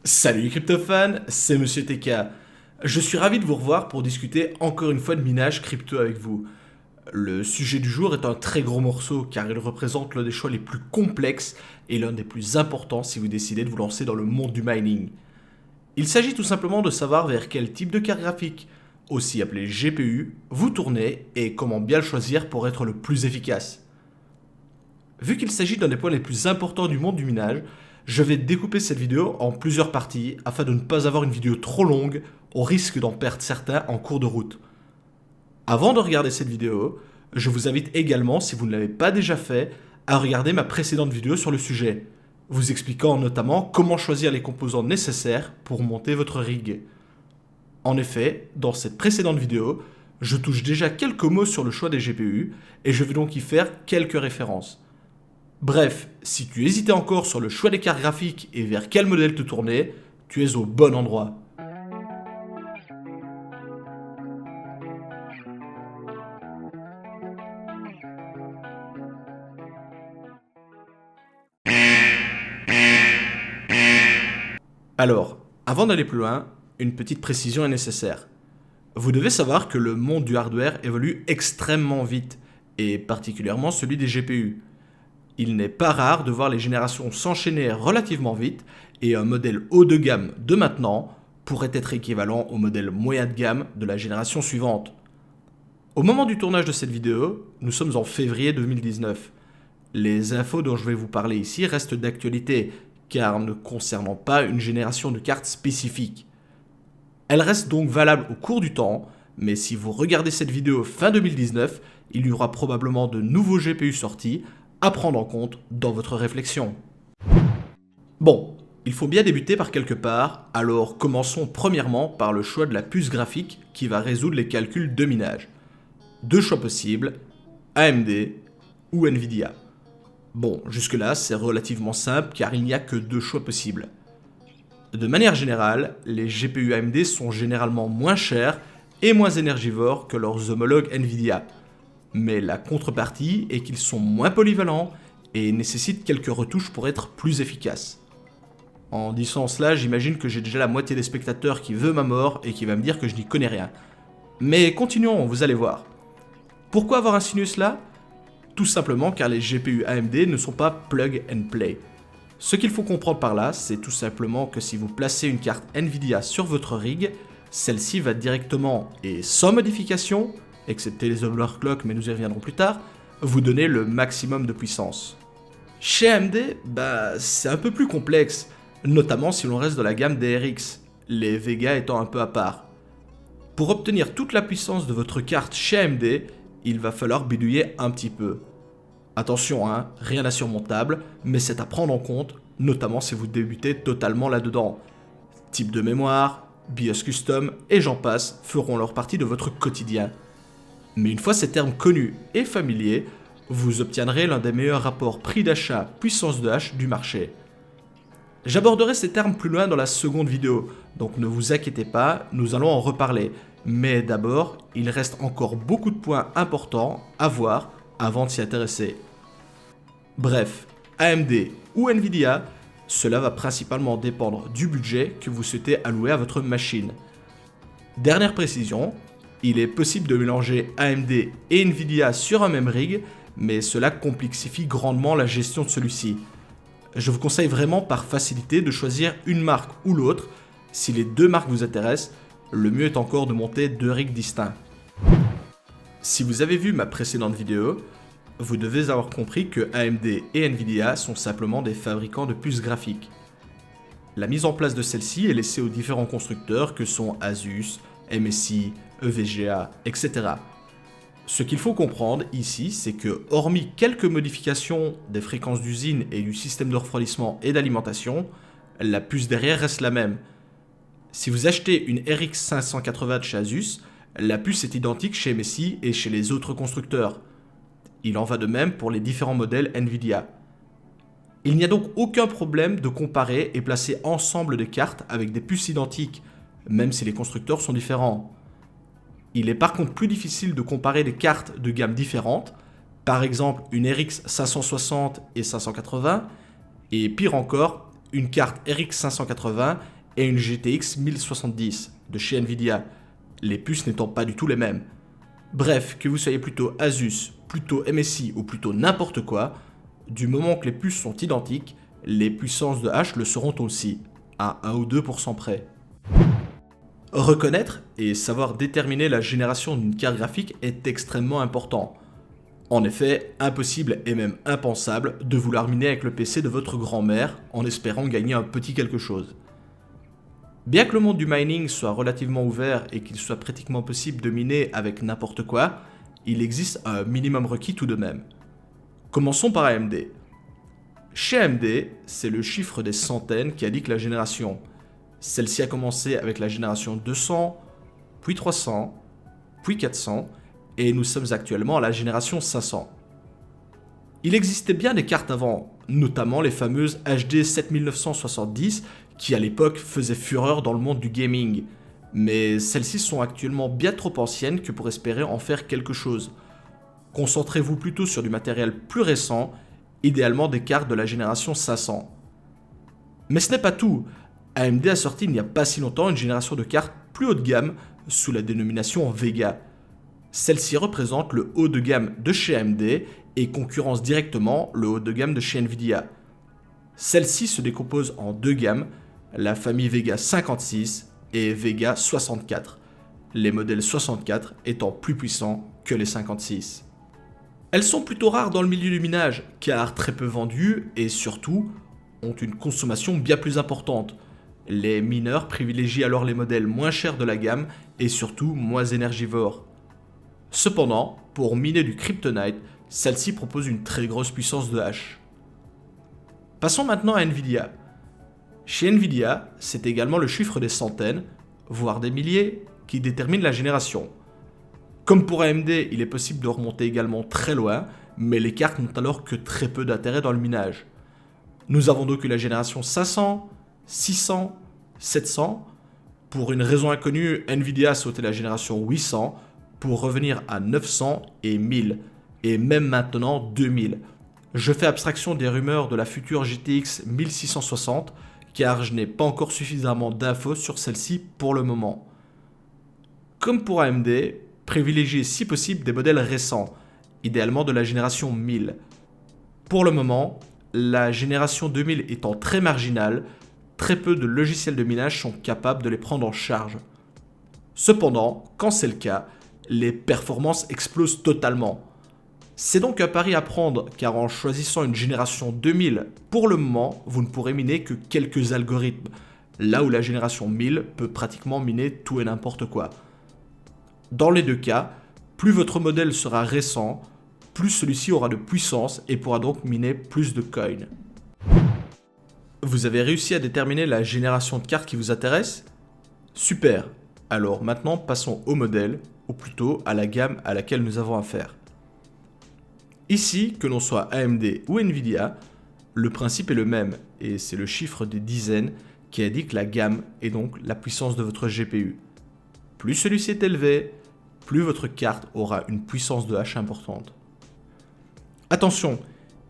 Salut les crypto-fans, c'est Monsieur TK. Je suis ravi de vous revoir pour discuter encore une fois de minage crypto avec vous. Le sujet du jour est un très gros morceau car il représente l'un des choix les plus complexes et l'un des plus importants si vous décidez de vous lancer dans le monde du mining. Il s'agit tout simplement de savoir vers quel type de carte graphique, aussi appelé GPU, vous tournez et comment bien le choisir pour être le plus efficace. Vu qu'il s'agit d'un des points les plus importants du monde du minage, je vais découper cette vidéo en plusieurs parties afin de ne pas avoir une vidéo trop longue au risque d'en perdre certains en cours de route. Avant de regarder cette vidéo, je vous invite également, si vous ne l'avez pas déjà fait, à regarder ma précédente vidéo sur le sujet, vous expliquant notamment comment choisir les composants nécessaires pour monter votre rig. En effet, dans cette précédente vidéo, je touche déjà quelques mots sur le choix des GPU et je vais donc y faire quelques références. Bref, si tu hésitais encore sur le choix des cartes graphiques et vers quel modèle te tourner, tu es au bon endroit. Alors, avant d'aller plus loin, une petite précision est nécessaire. Vous devez savoir que le monde du hardware évolue extrêmement vite, et particulièrement celui des GPU. Il n'est pas rare de voir les générations s'enchaîner relativement vite et un modèle haut de gamme de maintenant pourrait être équivalent au modèle moyen de gamme de la génération suivante. Au moment du tournage de cette vidéo, nous sommes en février 2019. Les infos dont je vais vous parler ici restent d'actualité car ne concernant pas une génération de cartes spécifique. Elles restent donc valables au cours du temps, mais si vous regardez cette vidéo fin 2019, il y aura probablement de nouveaux GPU sortis à prendre en compte dans votre réflexion. Bon, il faut bien débuter par quelque part, alors commençons premièrement par le choix de la puce graphique qui va résoudre les calculs de minage. Deux choix possibles, AMD ou Nvidia. Bon, jusque-là c'est relativement simple car il n'y a que deux choix possibles. De manière générale, les GPU AMD sont généralement moins chers et moins énergivores que leurs homologues Nvidia. Mais la contrepartie est qu'ils sont moins polyvalents et nécessitent quelques retouches pour être plus efficaces. En disant cela, j'imagine que j'ai déjà la moitié des spectateurs qui veut ma mort et qui va me dire que je n'y connais rien. Mais continuons, vous allez voir. Pourquoi avoir insinué cela ? Tout simplement car les GPU AMD ne sont pas plug and play. Ce qu'il faut comprendre par là, c'est tout simplement que si vous placez une carte Nvidia sur votre rig, celle-ci va directement et sans modification, excepté les overclocks mais nous y reviendrons plus tard, vous donner le maximum de puissance. Chez AMD, c'est un peu plus complexe, notamment si l'on reste dans la gamme des RX, les Vega étant un peu à part. Pour obtenir toute la puissance de votre carte chez AMD, il va falloir bidouiller un petit peu. Attention, rien d'insurmontable, mais c'est à prendre en compte, notamment si vous débutez totalement là-dedans. Type de mémoire, BIOS custom et j'en passe feront leur partie de votre quotidien. Mais une fois ces termes connus et familiers, vous obtiendrez l'un des meilleurs rapports prix d'achat puissance de hache du marché. J'aborderai ces termes plus loin dans la seconde vidéo, donc ne vous inquiétez pas, nous allons en reparler. Mais d'abord, il reste encore beaucoup de points importants à voir avant de s'y intéresser. Bref, AMD ou Nvidia, cela va principalement dépendre du budget que vous souhaitez allouer à votre machine. Dernière précision, il est possible de mélanger AMD et Nvidia sur un même rig, mais cela complexifie grandement la gestion de celui-ci. Je vous conseille vraiment par facilité de choisir une marque ou l'autre. Si les deux marques vous intéressent, le mieux est encore de monter deux rigs distincts. Si vous avez vu ma précédente vidéo, vous devez avoir compris que AMD et Nvidia sont simplement des fabricants de puces graphiques. La mise en place de celle-ci est laissée aux différents constructeurs que sont Asus, MSI, EVGA, etc. Ce qu'il faut comprendre ici, c'est que hormis quelques modifications des fréquences d'usine et du système de refroidissement et d'alimentation, la puce derrière reste la même. Si vous achetez une RX 580 de chez Asus, la puce est identique chez MSI et chez les autres constructeurs. Il en va de même pour les différents modèles Nvidia. Il n'y a donc aucun problème de comparer et placer ensemble des cartes avec des puces identiques, même si les constructeurs sont différents. Il est par contre plus difficile de comparer des cartes de gamme différentes, par exemple une RX 560 et 580, et pire encore, une carte RX 580 et une GTX 1070 de chez Nvidia, les puces n'étant pas du tout les mêmes. Bref, que vous soyez plutôt Asus, plutôt MSI ou plutôt n'importe quoi, du moment que les puces sont identiques, les puissances de hash le seront aussi, à 1 ou 2% près. Reconnaître et savoir déterminer la génération d'une carte graphique est extrêmement important. En effet, impossible et même impensable de vouloir miner avec le PC de votre grand-mère en espérant gagner un petit quelque chose. Bien que le monde du mining soit relativement ouvert et qu'il soit pratiquement possible de miner avec n'importe quoi, il existe un minimum requis tout de même. Commençons par AMD. Chez AMD, c'est le chiffre des centaines qui indique la génération. Celle-ci a commencé avec la génération 200, puis 300, puis 400, et nous sommes actuellement à la génération 500. Il existait bien des cartes avant, notamment les fameuses HD 7970 qui à l'époque faisaient fureur dans le monde du gaming, mais celles-ci sont actuellement bien trop anciennes que pour espérer en faire quelque chose. Concentrez-vous plutôt sur du matériel plus récent, idéalement des cartes de la génération 500. Mais ce n'est pas tout, AMD a sorti il n'y a pas si longtemps une génération de cartes plus haut de gamme sous la dénomination Vega. Celle-ci représente le haut de gamme de chez AMD et concurrence directement le haut de gamme de chez Nvidia. Celle-ci se décompose en deux gammes, la famille Vega 56 et Vega 64, les modèles 64 étant plus puissants que les 56. Elles sont plutôt rares dans le milieu du minage car très peu vendues et surtout ont une consommation bien plus importante. Les mineurs privilégient alors les modèles moins chers de la gamme et surtout moins énergivores. Cependant, pour miner du Kryptonite, celle-ci propose une très grosse puissance de hash. Passons maintenant à Nvidia. Chez Nvidia, c'est également le chiffre des centaines, voire des milliers, qui détermine la génération. Comme pour AMD, il est possible de remonter également très loin, mais les cartes n'ont alors que très peu d'intérêt dans le minage. Nous avons donc eu la génération 500, 600, 700. Pour une raison inconnue, Nvidia a sauté la génération 800 pour revenir à 900 et 1000, et même maintenant 2000. Je fais abstraction des rumeurs de la future GTX 1660, car je n'ai pas encore suffisamment d'infos sur celle-ci pour le moment. Comme pour AMD, privilégiez si possible des modèles récents, idéalement de la génération 1000. Pour le moment, la génération 2000 étant très marginale, très peu de logiciels de minage sont capables de les prendre en charge. Cependant, quand c'est le cas, les performances explosent totalement. C'est donc un pari à prendre car en choisissant une génération 2000, pour le moment, vous ne pourrez miner que quelques algorithmes, là où la génération 1000 peut pratiquement miner tout et n'importe quoi. Dans les deux cas, plus votre modèle sera récent, plus celui-ci aura de puissance et pourra donc miner plus de coins. Vous avez réussi à déterminer la génération de cartes qui vous intéresse? Super! Alors maintenant passons au modèle, ou plutôt à la gamme à laquelle nous avons affaire. Ici, que l'on soit AMD ou Nvidia, le principe est le même et c'est le chiffre des dizaines qui indique la gamme et donc la puissance de votre GPU. Plus celui-ci est élevé, plus votre carte aura une puissance de hash importante. Attention,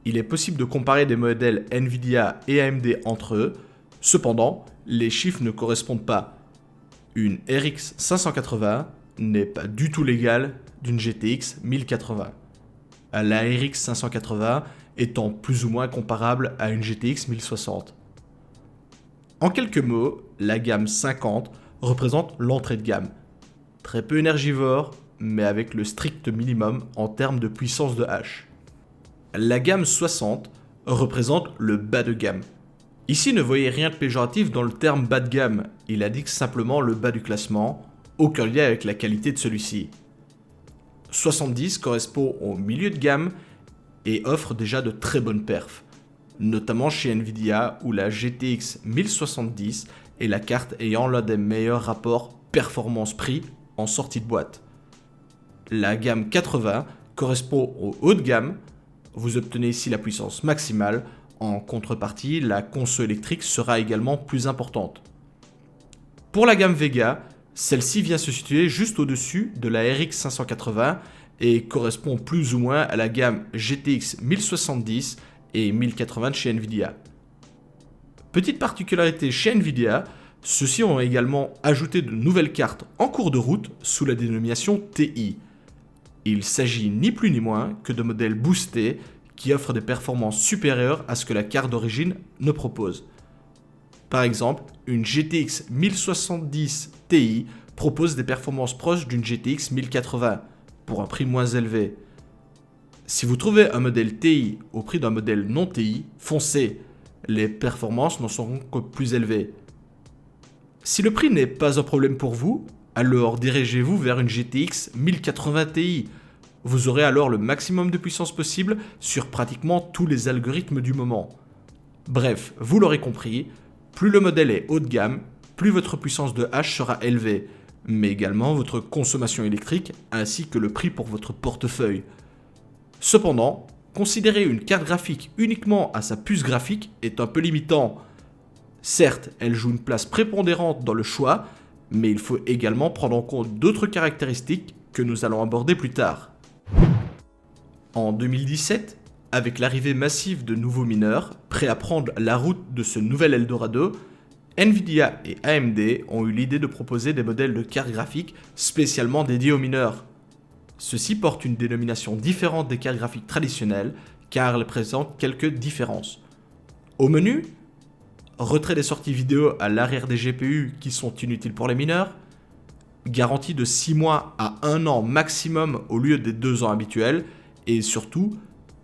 il est possible de comparer des modèles Nvidia et AMD entre eux, cependant, les chiffres ne correspondent pas. Une RX 580 n'est pas du tout l'égale d'une GTX 1080. La RX 580 étant plus ou moins comparable à une GTX 1060. En quelques mots, la gamme 50 représente l'entrée de gamme. Très peu énergivore, mais avec le strict minimum en termes de puissance de hash. La gamme 60 représente le bas de gamme. Ici, ne voyez rien de péjoratif dans le terme bas de gamme, il indique simplement le bas du classement, aucun lien avec la qualité de celui-ci. 70 correspond au milieu de gamme et offre déjà de très bonnes perfs, notamment chez Nvidia où la GTX 1070 est la carte ayant l'un des meilleurs rapports performance-prix en sortie de boîte. La gamme 80 correspond au haut de gamme, vous obtenez ici la puissance maximale, en contrepartie la conso électrique sera également plus importante. Pour la gamme Vega, celle-ci vient se situer juste au-dessus de la RX 580 et correspond plus ou moins à la gamme GTX 1070 et 1080 de chez Nvidia. Petite particularité chez Nvidia, ceux-ci ont également ajouté de nouvelles cartes en cours de route sous la dénomination TI. Il s'agit ni plus ni moins que de modèles boostés qui offrent des performances supérieures à ce que la carte d'origine ne propose. Par exemple, une GTX 1070 Ti propose des performances proches d'une GTX 1080 pour un prix moins élevé. Si vous trouvez un modèle TI au prix d'un modèle non TI, foncez, les performances n'en seront que plus élevées. Si le prix n'est pas un problème pour vous, alors dirigez-vous vers une GTX 1080 Ti. Vous aurez alors le maximum de puissance possible sur pratiquement tous les algorithmes du moment. Bref, vous l'aurez compris, plus le modèle est haut de gamme, plus votre puissance de hash sera élevée, mais également votre consommation électrique ainsi que le prix pour votre portefeuille. Cependant, considérer une carte graphique uniquement à sa puce graphique est un peu limitant. Certes, elle joue une place prépondérante dans le choix, mais il faut également prendre en compte d'autres caractéristiques que nous allons aborder plus tard. En 2017, avec l'arrivée massive de nouveaux mineurs, prêts à prendre la route de ce nouvel Eldorado, Nvidia et AMD ont eu l'idée de proposer des modèles de cartes graphiques spécialement dédiés aux mineurs. Ceux-ci portent une dénomination différente des cartes graphiques traditionnelles car elles présentent quelques différences. Au menu, retrait des sorties vidéo à l'arrière des GPU qui sont inutiles pour les mineurs, garantie de 6 mois à 1 an maximum au lieu des 2 ans habituels, et surtout,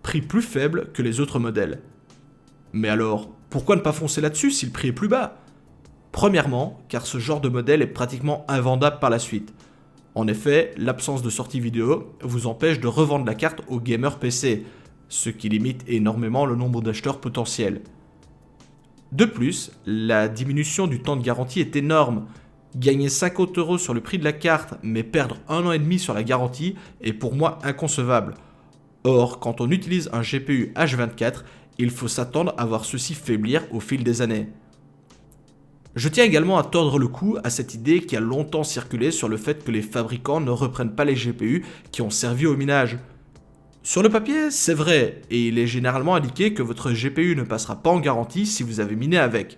prix plus faible que les autres modèles. Mais alors, pourquoi ne pas foncer là-dessus si le prix est plus bas ? Premièrement, car ce genre de modèle est pratiquement invendable par la suite. En effet, l'absence de sortie vidéo vous empêche de revendre la carte aux gamers PC, ce qui limite énormément le nombre d'acheteurs potentiels. De plus, la diminution du temps de garantie est énorme. Gagner 50 € sur le prix de la carte, mais perdre 1 an et demi sur la garantie est pour moi inconcevable. Or, quand on utilise un GPU H24, il faut s'attendre à voir ceci faiblir au fil des années. Je tiens également à tordre le cou à cette idée qui a longtemps circulé sur le fait que les fabricants ne reprennent pas les GPU qui ont servi au minage. Sur le papier, c'est vrai, et il est généralement indiqué que votre GPU ne passera pas en garantie si vous avez miné avec.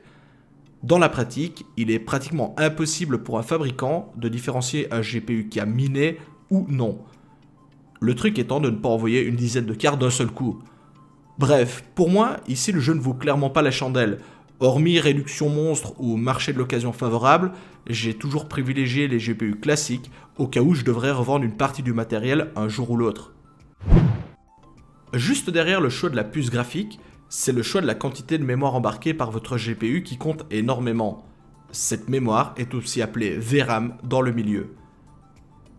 Dans la pratique, il est pratiquement impossible pour un fabricant de différencier un GPU qui a miné ou non. Le truc étant de ne pas envoyer une dizaine de cartes d'un seul coup. Bref, pour moi, ici le jeu ne vaut clairement pas la chandelle. Hormis réduction monstre ou marché de l'occasion favorable, j'ai toujours privilégié les GPU classiques au cas où je devrais revendre une partie du matériel un jour ou l'autre. Juste derrière le choix de la puce graphique, c'est le choix de la quantité de mémoire embarquée par votre GPU qui compte énormément. Cette mémoire est aussi appelée VRAM dans le milieu.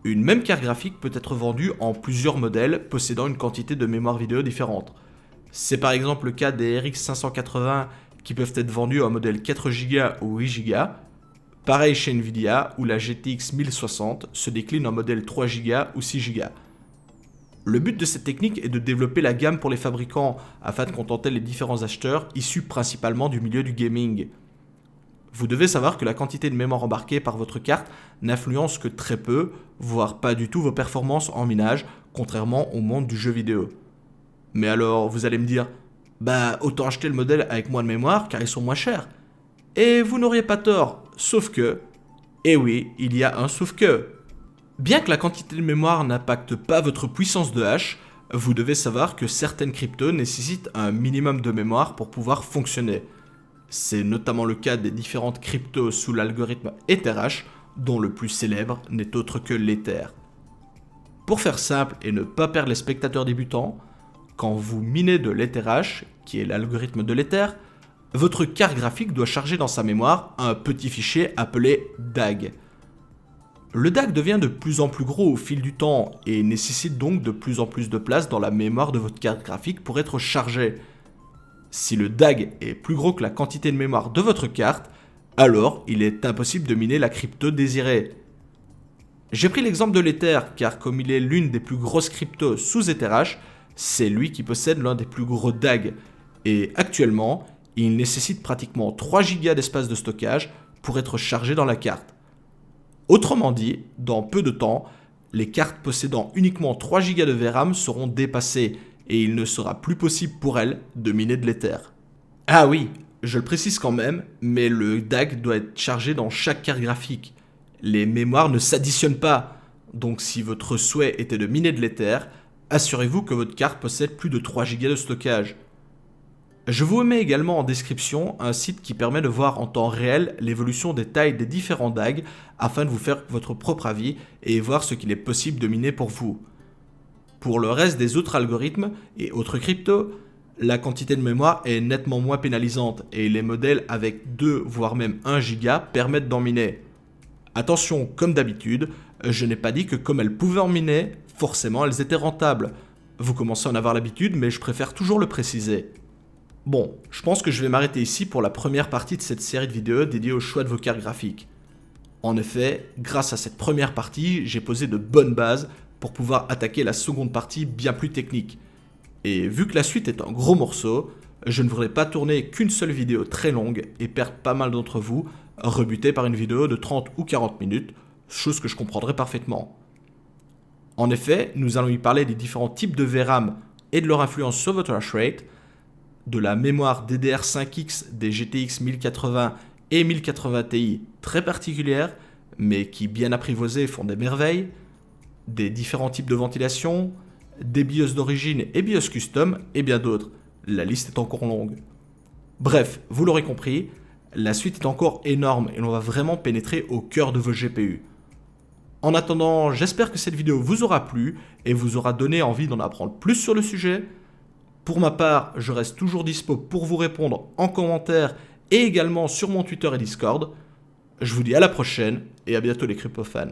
Une même carte graphique peut être vendue en plusieurs modèles possédant une quantité de mémoire vidéo différente. C'est par exemple le cas des RX 580 qui peuvent être vendus en modèle 4Go ou 8Go. Pareil chez Nvidia où la GTX 1060 se décline en modèle 3Go ou 6Go. Le but de cette technique est de développer la gamme pour les fabricants afin de contenter les différents acheteurs issus principalement du milieu du gaming. Vous devez savoir que la quantité de mémoire embarquée par votre carte n'influence que très peu, voire pas du tout vos performances en minage, contrairement au monde du jeu vidéo. Mais alors, vous allez me dire, autant acheter le modèle avec moins de mémoire car ils sont moins chers. Et vous n'auriez pas tort, sauf que, eh oui, il y a un sauf que. Bien que la quantité de mémoire n'impacte pas votre puissance de hash, vous devez savoir que certaines cryptos nécessitent un minimum de mémoire pour pouvoir fonctionner. C'est notamment le cas des différentes cryptos sous l'algorithme EtherHash, dont le plus célèbre n'est autre que l'Ether. Pour faire simple et ne pas perdre les spectateurs débutants, quand vous minez de l'EtherHash, qui est l'algorithme de l'Ether, votre carte graphique doit charger dans sa mémoire un petit fichier appelé DAG. Le DAG devient de plus en plus gros au fil du temps et nécessite donc de plus en plus de place dans la mémoire de votre carte graphique pour être chargé. Si le DAG est plus gros que la quantité de mémoire de votre carte, alors il est impossible de miner la crypto désirée. J'ai pris l'exemple de l'Ether car comme il est l'une des plus grosses cryptos sous EtherHash, c'est lui qui possède l'un des plus gros DAG. Et actuellement, il nécessite pratiquement 3 Go d'espace de stockage pour être chargé dans la carte. Autrement dit, dans peu de temps, les cartes possédant uniquement 3 Go de VRAM seront dépassées et il ne sera plus possible pour elles de miner de l'Ether. Ah oui, Je le précise quand même, mais le DAC doit être chargé dans chaque carte graphique. Les mémoires ne s'additionnent pas, donc si votre souhait était de miner de l'Ether, assurez-vous que votre carte possède plus de 3 Go de stockage. Je vous mets également en description un site qui permet de voir en temps réel l'évolution des tailles des différents DAG afin de vous faire votre propre avis et voir ce qu'il est possible de miner pour vous. Pour le reste des autres algorithmes et autres cryptos, la quantité de mémoire est nettement moins pénalisante et les modèles avec 2 voire même 1 Go permettent d'en miner. Attention, comme d'habitude, je n'ai pas dit que comme elles pouvaient en miner, forcément elles étaient rentables. Vous commencez à en avoir l'habitude, mais je préfère toujours le préciser. Bon, je pense que je vais m'arrêter ici pour la première partie de cette série de vidéos dédiée au choix de vos cartes graphiques. En effet, grâce à cette première partie, j'ai posé de bonnes bases pour pouvoir attaquer la seconde partie bien plus technique. Et vu que la suite est un gros morceau, je ne voudrais pas tourner qu'une seule vidéo très longue et perdre pas mal d'entre vous rebutés par une vidéo de 30 ou 40 minutes, chose que je comprendrais parfaitement. En effet, nous allons y parler des différents types de VRAM et de leur influence sur votre hash rate, de la mémoire DDR5X des GTX 1080 et 1080 Ti très particulières, mais qui bien apprivoisées font des merveilles, des différents types de ventilation, des BIOS d'origine et BIOS custom, et bien d'autres. La liste est encore longue. Bref, vous l'aurez compris, la suite est encore énorme et l'on va vraiment pénétrer au cœur de vos GPU. En attendant, j'espère que cette vidéo vous aura plu et vous aura donné envie d'en apprendre plus sur le sujet. Pour ma part, je reste toujours dispo pour vous répondre en commentaire et également sur mon Twitter et Discord. Je vous dis à la prochaine et à bientôt les crypto-fans.